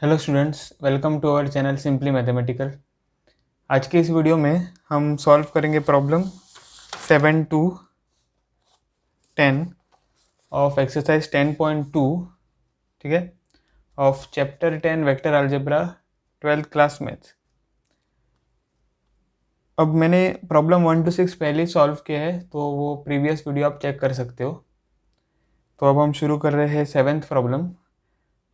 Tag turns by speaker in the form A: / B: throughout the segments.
A: Hello students, welcome to our channel simply mathematical. आज के इस वीडियो में हम सॉल्व करेंगे प्रॉब्लम 7 to 10 ऑफ एक्सरसाइज 10.2, ठीक है, of chapter 10 vector algebra 12th class maths. अब मैंने प्रॉब्लम 1 to 6 पहले ही सॉल्व किया है, तो वो प्रीवियस वीडियो आप चेक कर सकते हो। तो अब हम शुरू कर रहे हैं 7th प्रॉब्लम।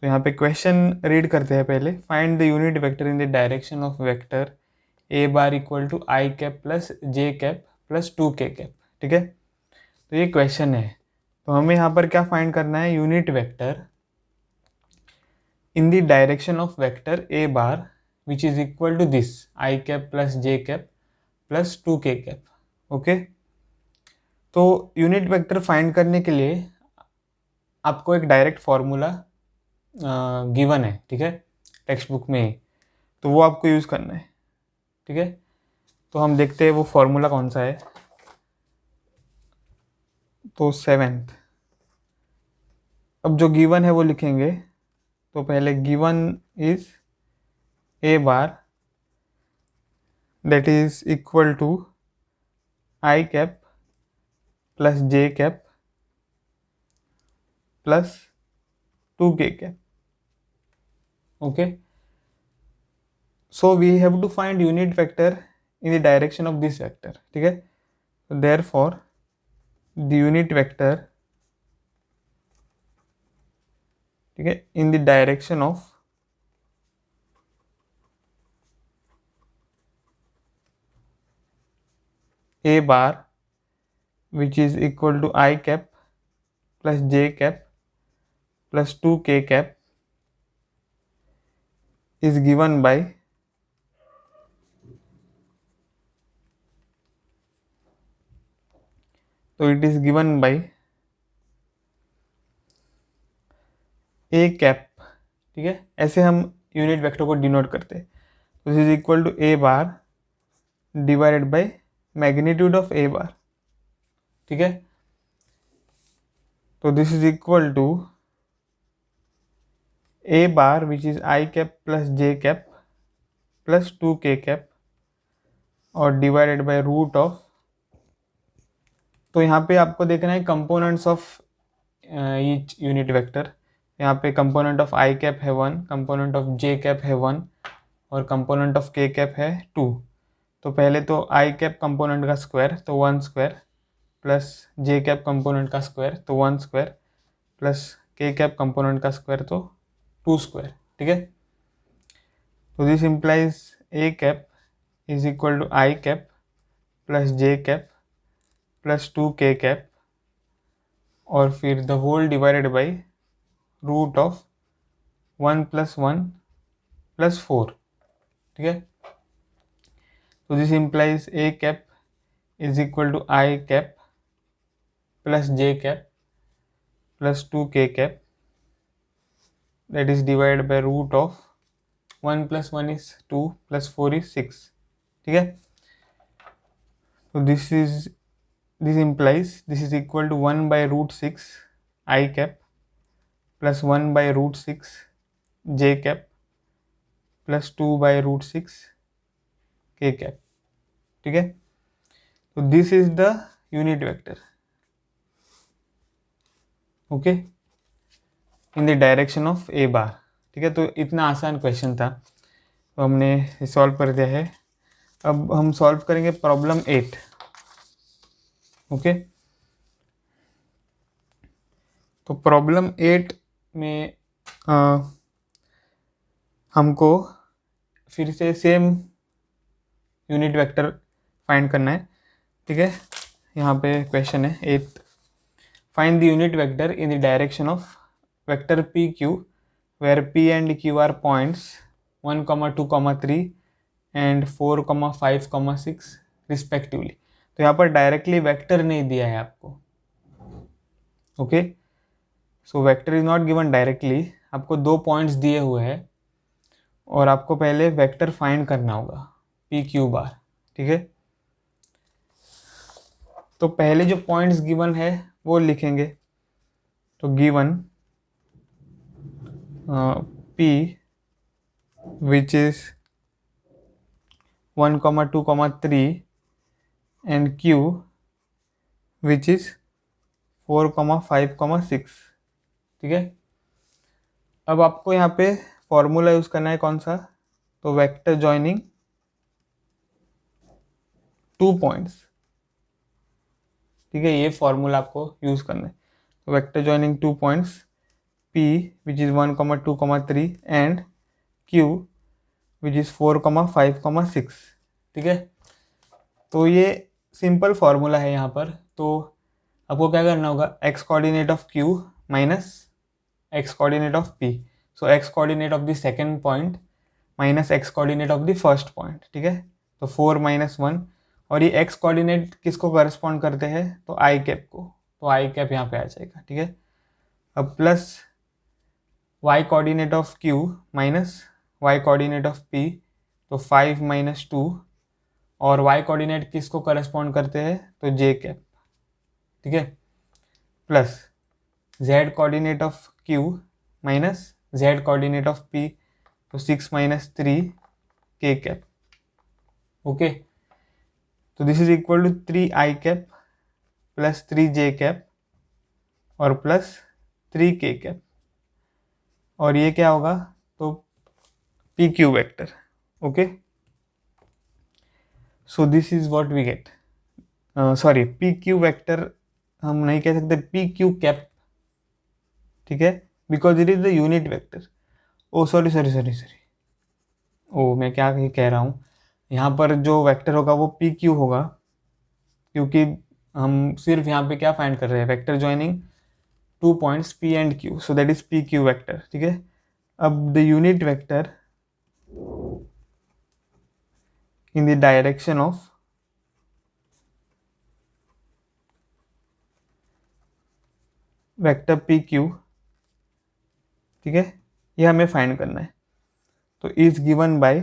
A: तो यहाँ पे क्वेश्चन रीड करते हैं पहले। Find the unit vector in the direction of vector a bar equal to i cap plus j cap plus 2k cap, ठीक है। तो ये क्वेश्चन है, तो हमें यहाँ पर क्या फाइंड करना है? Unit vector in the direction of vector a bar which is equal to this i cap plus j cap plus 2k cap. Okay, तो यूनिट वेक्टर फाइंड करने के लिए आपको एक डायरेक्ट फॉर्मूला गिवन है, ठीक है, टेक्स्ट बुक में ही, तो वो आपको यूज़ करना है, ठीक है। तो हम देखते हैं वो फॉर्मूला कौन सा है। तो 7th, अब जो गिवन है वो लिखेंगे। तो पहले given is a bar that is equal to i cap plus j cap plus 2k cap. Okay, so we have to find unit vector in the direction of this vector, ठीक है। तो therefore the unit vector, ठीक है, in the direction of a bar which is equal to i cap plus j cap plus 2k cap is given by तो it is given by a cap, ठीक है। ऐसे हम unit vector को denote करते हैं। तो this is equal to a bar divided by magnitude of a bar, ठीक है। तो this is equal to a bar which is i cap plus j cap plus 2k cap और divided by root of. तो यहाँ पे आपको देखना है components of each unit vector. यहाँ पे कंपोनेंट ऑफ आई कैप है 1, कंपोनेंट ऑफ जे कैप है 1 और कंपोनेंट ऑफ के कैप है 2। तो पहले तो आई कैप कंपोनेंट का स्क्वायर तो 1 square plus j cap component का स्क्वायर तो 1 square plus k cap component का स्क्वायर तो 2 स्क्वायर, ठीक है। तो this implies a cap is equal to i cap plus j cap plus 2k cap और फिर the whole divided by root of 1 plus 1 plus 4, ठीक है। तो this implies a cap is equal to i cap plus j cap plus 2k cap that is divided by root of 1 plus 1 is 2 plus 4 is 6, ठीक है। तो this implies this is equal to 1 by root 6 I cap plus 1 by root 6 J cap plus 2 by root 6 K cap, ठीक है। तो this is the unit vector, okay, in the direction of a bar, ठीक है। तो इतना आसान question था, तो हमने सॉल्व कर दिया है। अब हम सॉल्व करेंगे प्रॉब्लम 8, ओके। तो प्रॉब्लम 8 में हमको फिर से सेम यूनिट वेक्टर फाइंड करना है, ठीक है। यहाँ पे क्वेश्चन है 8, find the unit vector in the direction of vector p q where p and q are points 1, 2, 3 and 4, 5, 6 respectively. तो यहाँ पर डायरेक्टली वेक्टर नहीं दिया है आपको, okay. So vector is not given directly, आपको 2 पॉइंट्स दिए हुए हैं और आपको पहले वेक्टर फाइंड करना होगा पी क्यू बार, ठीक है। तो पहले जो पॉइंट्स गिवन है वो लिखेंगे। तो given P which is 1, 2, 3 and Q which is 4, 5, 6। ठीक है, अब आपको यहाँ पे फॉर्मूला यूज करना है कौन सा, तो वेक्टर जॉइनिंग 2 पॉइंट्स। ठीक है, ये फॉर्मूला आपको यूज करना है। तो vector joining 2 points P which is 1, 2, 3 and Q which is 4, 5, 6। ठीक है, तो ये सिंपल फॉर्मूला है यहाँ पर। तो आपको क्या करना होगा, x coordinate of Q minus x coordinate of P। So x coordinate of the second point minus x coordinate of the first point. ठीक है, तो 4 - 1, और ये x कोऑर्डिनेट किसको करस्पॉन्ड करते हैं, तो i कैप को, तो i कैप यहाँ पे आ जाएगा। ठीक है, अब plus y coordinate of Q minus y coordinate of P, तो 5 - 2, और y कोऑर्डिनेट किसको करस्पॉन्ड करते हैं, तो j कैप। ठीक है, plus z coordinate of Q minus z coordinate of P, तो 6 - 3 k कैप। ओके, तो this is equal to 3i cap plus 3j cap और प्लस 3k कैप, और ये क्या होगा, तो pq vector. Okay, so this is what we get. Sorry, pq vector हम नहीं कह सकते, pq कैप। ठीक है, because it is the unit vector. Oh sorry, oh मैं क्या कह रहा हूँ, यहाँ पर जो वेक्टर होगा वो pq होगा, क्योंकि हम सिर्फ यहाँ पे क्या फाइंड कर रहे हैं, vector joining 2 points p and q, so that is pq vector. ठीक है, अब the unit vector in the direction of vector pq, ठीक है, ये हमें फाइंड करना है। तो इज गिवन बाय,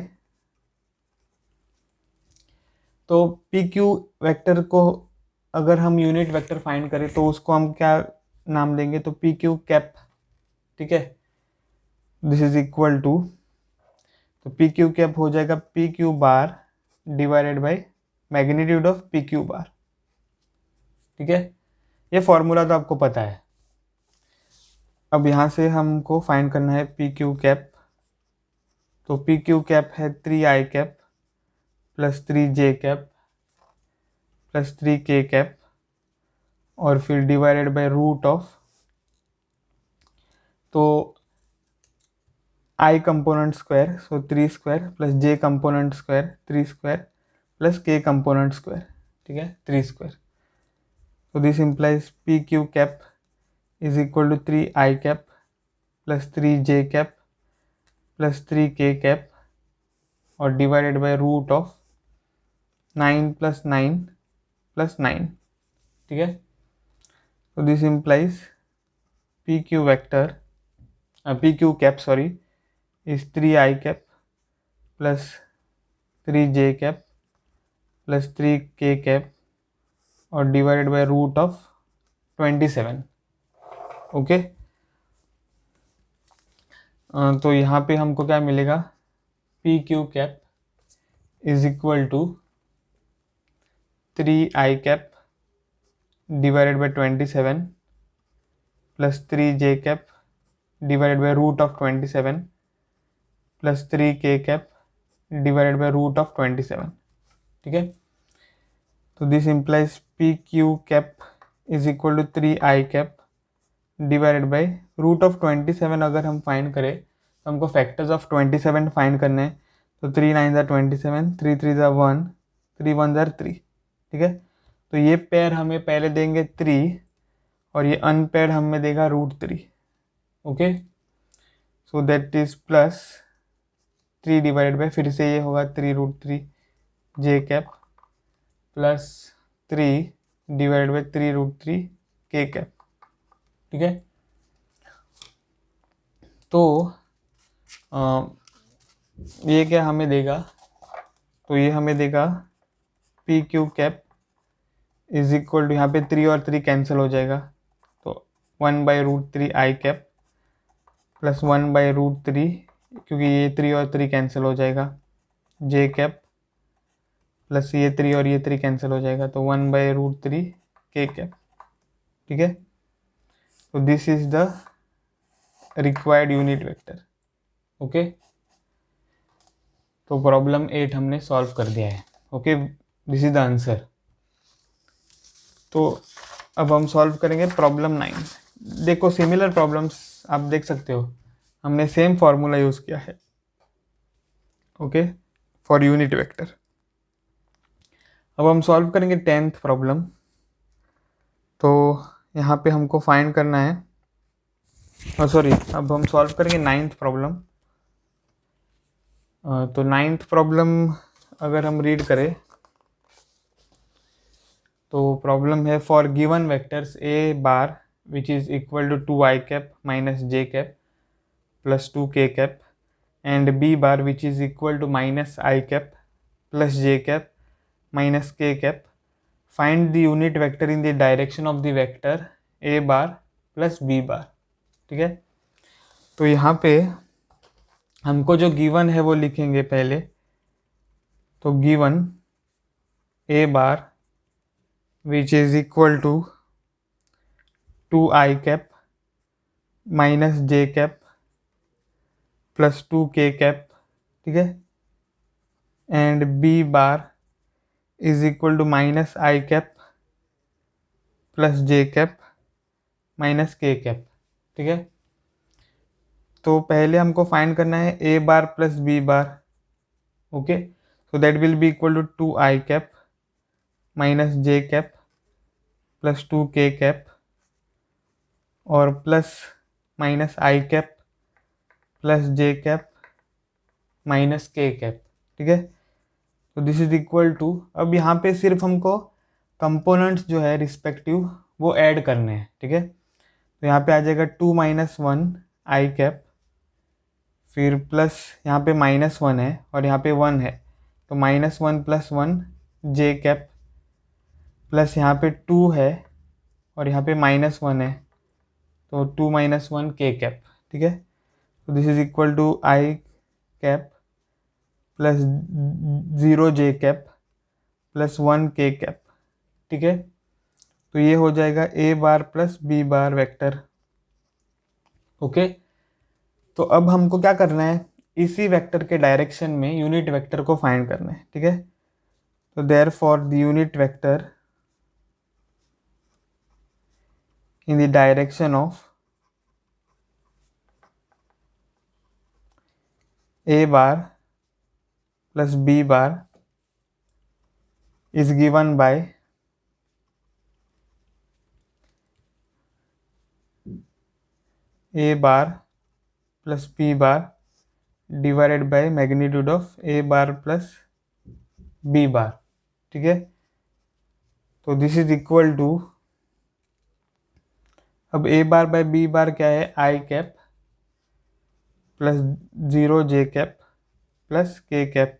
A: तो pq वेक्टर को अगर हम यूनिट वेक्टर फाइंड करें तो उसको हम क्या नाम देंगे, तो pq कैप। ठीक है, दिस इज इक्वल टू, तो pq कैप हो जाएगा pq bar divided by magnitude of pq बार। ठीक है, ये फॉर्मूला तो आपको पता है। अब यहाँ से हमको फाइंड करना है pq कैप, तो pq कैप है 3i cap plus 3j cap plus 3k cap, और फिर डिवाइडेड बाय रूट ऑफ, तो i component square, so 3 square plus j component square 3 square plus k component square. ठीक है, 3 square. तो this implies pq cap is equal to 3i cap plus 3j cap plus 3k cap, और divided by root of 9 + 9 + 9। ठीक है, तो this implies pq vector, pq cap sorry, is 3i cap plus 3j cap plus 3k cap, और divided by root of 27। Okay, तो यहाँ पे हमको क्या मिलेगा, pq cap is equal to 3i cap divided by 27 plus 3j cap divided by root of 27 plus 3k cap divided by root of 27। ठीक है, तो this implies pq cap is equal to 3i cap divided by root of 27। अगर हम find करें तो हमको factors of 27 find करने हैं, तो 3 9 27, 3 3 1, 3 1 3। ठीक है, तो ये पेयर हमें पहले देंगे 3, और ये अनपेयर हमें देगा √3। Okay, so that is plus 3 divided by, फिर से ये होगा 3 √3 j cap plus 3 divided by 3 √3 k cap. ठीक है, तो ये क्या हमें देगा, तो ये हमें देगा pq cap is equal to, यहाँ पे 3 और 3 कैंसिल हो जाएगा, तो 1/√3 i कैप प्लस 1/√3 क्योंकि ये 3 और 3 कैंसिल हो जाएगा, जे कैप प्लस ये 3 और ये 3 कैंसिल हो जाएगा, तो 1/√3 के कैप। ठीक है, तो this is the required unit vector. Okay, तो प्रॉब्लम 8 हमने सॉल्व कर दिया है। Okay, this is the answer. तो अब हम सॉल्व करेंगे प्रॉब्लम 9। देखो सिमिलर प्रॉब्लम्स आप देख सकते हो, हमने सेम फॉर्मूला यूज किया है। Okay, for unit vector. अब हम सॉल्व करेंगे 10th प्रॉब्लम। तो यहाँ पे हमको फाइंड करना है, सॉरी, अब हम सॉल्व करेंगे 9th प्रॉब्लम। तो 9th प्रॉब्लम अगर हम रीड करें तो प्रॉब्लम है for given vectors a bar which is equal to 2i cap minus j cap plus 2k cap and b bar which is equal to minus i cap plus j cap minus k cap. Find the unit vector in the direction of the vector a bar plus b bar. ठीक है, तो यहाँ पे हमको जो given है वो लिखेंगे पहले। तो given a bar which is equal to 2i cap minus j cap plus 2k cap. ठीक है, and b bar is equal to minus i cap plus j cap minus k cap. ठीक है, तो पहले हमको फाइंड करना है a bar plus b bar. Okay, so that will be equal to 2i cap minus j cap plus 2k cap और plus minus i cap plus j cap minus k cap. ठीक है, तो this is equal to, अब यहाँ पे सिर्फ हमको components जो है रिस्पेक्टिव वो ऐड करने हैं। ठीक है, तो यहाँ पे आ जाएगा 2 - 1 आई कैप, फिर प्लस यहाँ पे -1 है और यहाँ पे 1 है, तो -1 + 1 जे कैप प्लस यहाँ पे 2 है और यहाँ पे -1 है, तो 2 - 1 के कैप। ठीक है, तो this is equal to i cap plus 0 j cap plus 1 k cap. ठीक है, तो ये हो जाएगा a bar plus b bar vector. Okay, तो अब हमको क्या करना है, इसी वेक्टर के डायरेक्शन में यूनिट वेक्टर को फाइंड करना है। ठीक है, तो therefore the unit vector in the direction of a bar plus b bar is given by a bar plus b bar divided by magnitude of a bar plus b bar। ठीक है, तो this is equal to, अब a bar by b bar क्या है, i cap plus 0 j cap plus k cap.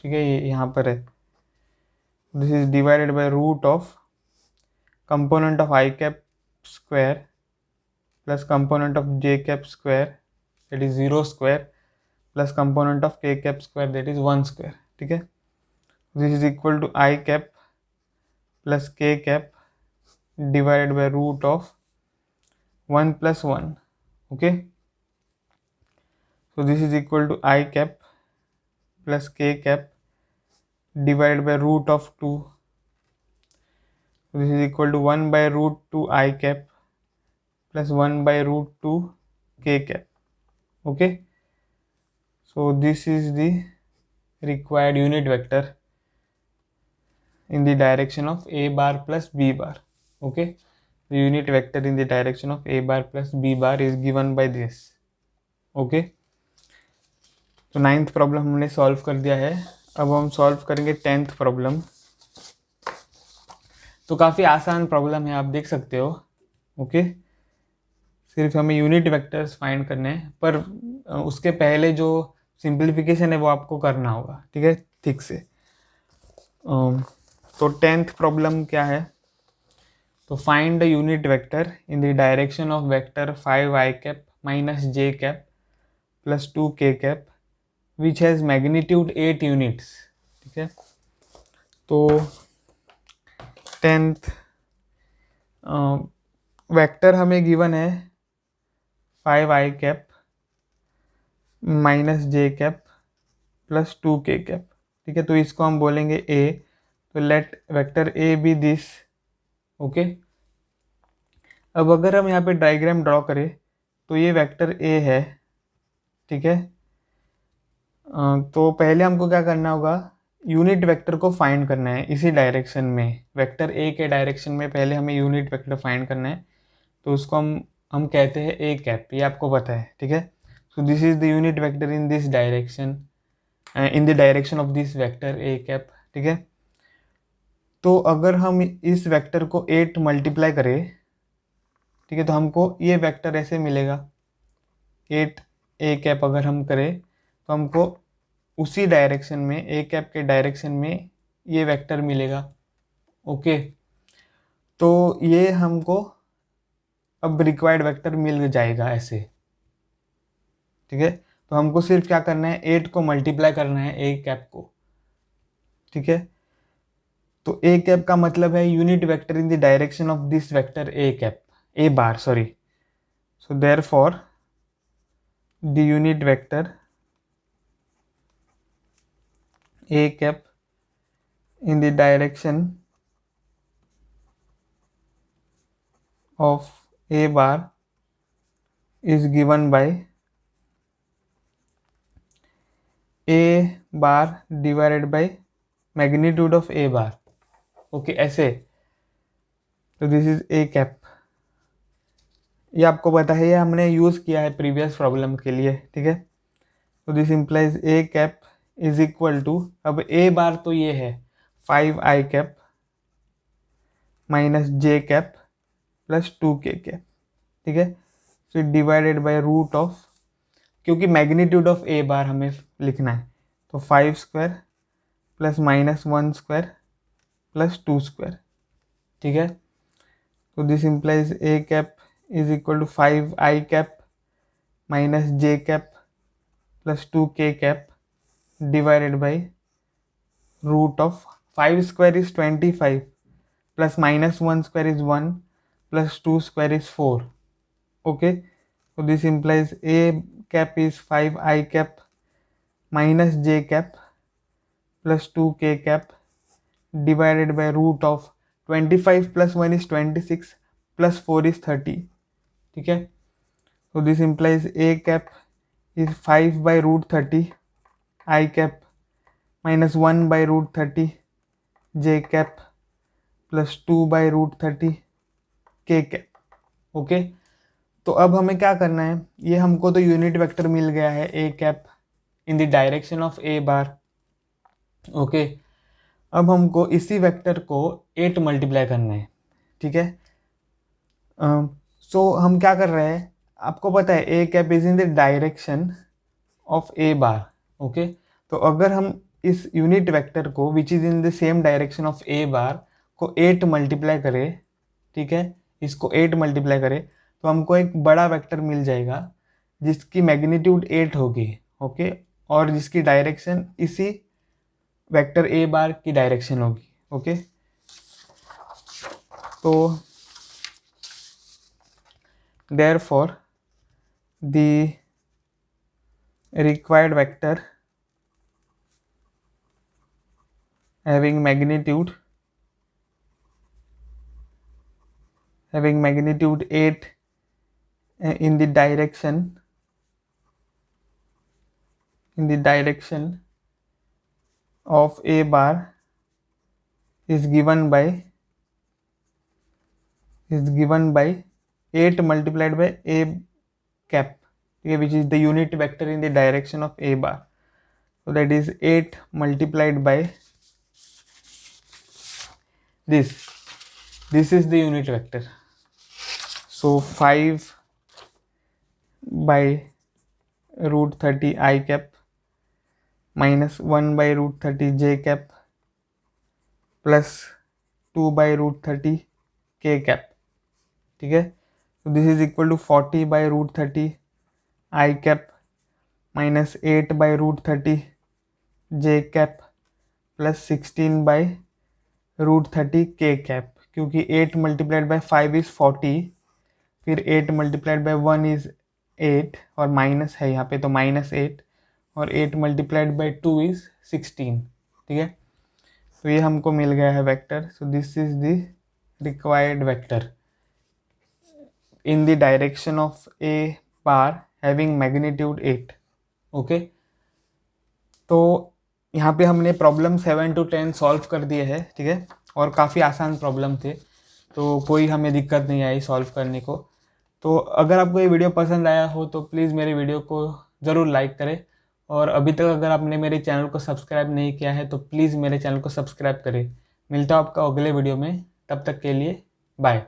A: ठीक है, ये यहाँ पर है, this is divided by root of component of i cap square plus component of j cap square that is 0 square plus component of k cap square that is 1 square. ठीक है, this is equal to i cap plus k cap divided by root of 1 + 1। Okay, so this is equal to I cap plus K cap divided by root of 2. So this is equal to 1/√2 I cap plus 1/√2 K cap. Okay, so this is the required unit vector in the direction of A bar plus B bar. Okay, the unit vector in the direction of A bar plus B bar is given by this. Okay, तो 9th problem हमने solve कर दिया है। अब हम solve करेंगे 10th problem. तो काफ़ी आसान प्रॉब्लम है, आप देख सकते हो। ओके, सिर्फ हमें यूनिट वेक्टर्स फाइंड करने हैं, पर उसके पहले जो सिंप्लीफिकेशन है वो आपको करना होगा। ठीक है, ठीक से। तो 10th प्रॉब्लम क्या है, तो find the unit vector in the direction of vector 5i cap minus j cap plus 2k cap which has magnitude 8 units. ठीक है, तो 10th वेक्टर हमें गिवन है 5i cap minus j cap plus 2k cap. ठीक है, तो इसको हम बोलेंगे a, तो let vector a be this. Okay, अब अगर हम यहाँ पे डायग्राम ड्रॉ करें तो ये वेक्टर a है। ठीक है, तो पहले हमको क्या करना होगा, यूनिट वेक्टर को फाइंड करना है इसी डायरेक्शन में, वेक्टर a के डायरेक्शन में पहले हमें यूनिट वेक्टर फाइंड करना है, तो उसको हम कहते हैं a कैप, ये आपको पता है। ठीक है, सो this is the unit vector in this direction, in the direction of this vector a cap. ठीक है, तो अगर हम इस वेक्टर को 8 मल्टीप्लाई करें, ठीक है, तो हमको ये वेक्टर ऐसे मिलेगा 8a कैप। अगर हम करें तो हमको उसी डायरेक्शन में a कैप के डायरेक्शन में ये वेक्टर मिलेगा। ओके, तो ये हमको अब रिक्वायर्ड वेक्टर मिल जाएगा ऐसे। ठीक है, तो हमको सिर्फ क्या करना है, 8 को मल्टीप्लाई करना है a कैप को। ठीक है, तो a कैप का मतलब है unit vector in the direction of this vector a cap, a bar sorry. So therefore the unit vector a cap in the direction of a bar is given by a bar divided by magnitude of a bar। Okay, ऐसे, तो this is a cap. ये आपको पता है, ये हमने use किया है प्रीवियस प्रॉब्लम के लिए। ठीक है, तो this implies a cap is equal to, अब a बार तो ये है 5i cap minus j cap plus 2k cap. ठीक है, so divided by root of, क्योंकि मैग्नीट्यूड ऑफ a बार हमें लिखना है, तो 5 square plus minus 1 square plus 2 square. ठीक है, तो this implies a cap is equal to 5i cap minus j cap plus 2k cap divided by root of 5 square is 25 plus minus 1 square is 1 plus 2 square is 4। Okay, so this implies a cap is 5i cap minus j cap plus 2k cap divided by root of 25 plus 1 is 26 plus 4 is 30। ठीक है, so this implies a cap is 5 by root 30 I cap minus 1 by root 30 j cap plus 2 by root 30 k cap। Okay, तो अब हमें क्या करना है, ये हमको तो यूनिट वेक्टर मिल गया है a cap in the direction of a bar. Okay, अब हमको इसी वेक्टर को 8 मल्टीप्लाई करना है। ठीक है, सो हम क्या कर रहे हैं, आपको पता है a cap is in the direction of a bar. Okay, तो अगर हम इस यूनिट वेक्टर को which is in the same direction of a बार को 8 मल्टीप्लाई करें, ठीक है, इसको 8 मल्टीप्लाई करें, तो हमको एक बड़ा वेक्टर मिल जाएगा जिसकी मैग्नीट्यूड 8 होगी। ओके, और जिसकी डायरेक्शन इसी वेक्टर a बार की डायरेक्शन होगी। ओके, तो therefore the required vector having magnitude 8 in the direction of a bar is given by 8 multiplied by a cap, which is the unit vector in the direction of a bar. So that is 8 multiplied by this is the unit vector. So 5 by root 30 I cap minus 1 by root 30 j cap plus 2 by root 30 k cap। ठीक है, तो this is equal to 40 by root 30 I cap -8/√30 j cap plus 16/√30 k cap, क्योंकि 8 multiplied by 5 is 40, फिर 8 multiplied by 1 is 8 और minus है यहाँ पे तो -8, और 8 मल्टीप्लाइड बाई 2 इज़ 16। ठीक है, तो ये हमको मिल गया है vector. So this is the required vector in the direction of a bar having magnitude 8। Okay, तो यहाँ पे हमने प्रॉब्लम 7 to 10 सॉल्व कर दिए हैं। ठीक है, और काफ़ी आसान प्रॉब्लम थे, तो कोई हमें दिक्कत नहीं आई सॉल्व करने को। तो अगर आपको ये वीडियो पसंद आया हो तो प्लीज़ मेरे वीडियो को ज़रूर लाइक करें, और अभी तक अगर आपने मेरे चैनल को सब्सक्राइब नहीं किया है तो प्लीज़ मेरे चैनल को सब्सक्राइब करें। मिलता हूँ आपका अगले वीडियो में, तब तक के लिए बाय।